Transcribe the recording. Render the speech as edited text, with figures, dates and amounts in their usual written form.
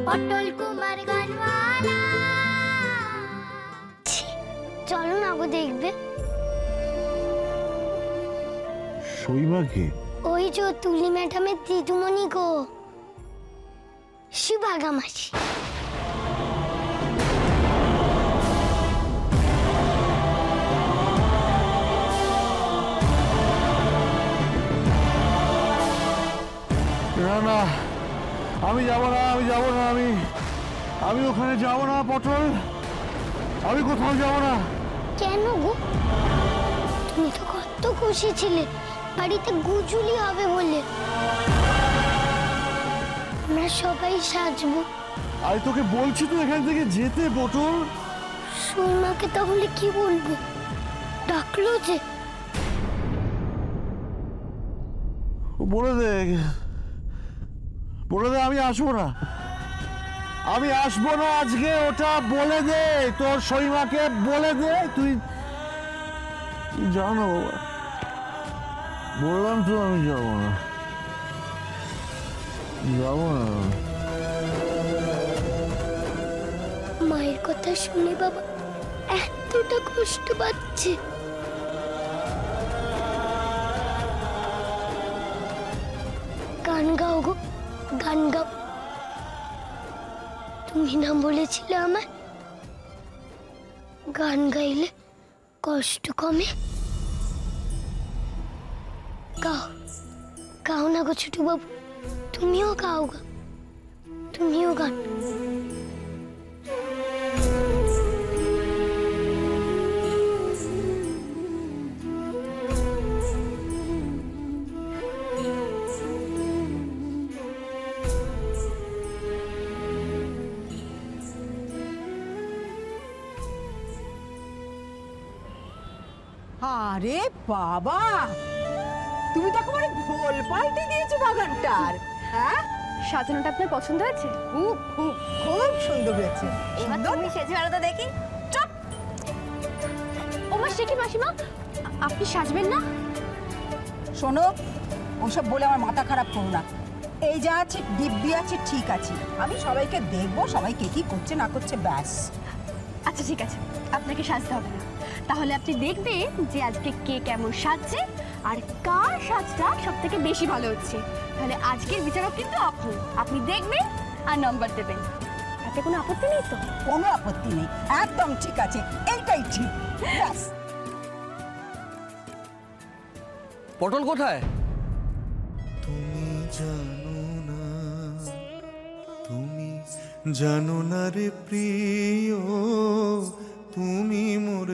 পটল কুমার গানওয়ালা। চলো না গো দেখবে। শৈবাকে? ওই যে তুলি ম্যাডামের দিদিমণি গো, শিবাগা মাসি। না না, আমি যাবো না, আমি ওখানে যাবো না পটল, আমি কোথাও যাবো না। কেন গো? তুমি তো কত খুশি ছিলে বাড়িতে গুজুলি হবে বলে। আমরা সবাই সাজবো। আমি তোকে বলছি তো এখান থেকে যেতে পটল। সুরমাকে তাহলে কি বলবো? ডাকলো যে। বলে দে আমি আসবো না, আজকে, ওটা বলে দে তোর শৈমাকে, বলে দে। তুই জানো, বললাম তো আমি যাবো না। মায়ের কথা শুনে বাবা এতটা কষ্ট পাচ্ছে। গান গাও গো, গান গাও। তুমি না বলেছিলে আমায় গান গাইলে কষ্ট কমে? গাও, গাও না গো ছোট বাবু, তুমিও গাও গা, তুমিও গান। আরে বাবা, তুমি তো একেবারে ভোল পাল্টে দিয়েছো বাগানটার। হ্যাঁ, সাজানোটা আপনার পছন্দ হয়েছে? খুব খুব খুব সুন্দর হয়েছে। এবার তুমি সেজে বেড়াতে দেখি। চুপ! ওমা, সে কি মাসিমা, আপনি সাজবেন না? শোনো, ওসব বলে আমার মাথা খারাপ করো না। এই যা আছে দিব্যি আছে, ঠিক আছে। আমি সবাইকে দেখবো, সবাইকে কি করছে না করছে, ব্যাস। আচ্ছা ঠিক আছে, আপনাকে সাজতে হবে না। তাহলে আপনি দেখবেন যে আজকে কে কেমন সাজছে আর কার সাজটা সব থেকে বেশি ভালো হচ্ছে। তাহলে আজকের বিচারক কিন্তু আপনি দেখবেন আর নাম্বার দেবেন। তাতে কোনো আপত্তি নেই তো? কোনো আপত্তি নেই, একদম ঠিক আছে, এইটাই ঠিক, ব্যাস। পটল কোথায়? তুমি জানো না রে প্রিয়, তুমি মোর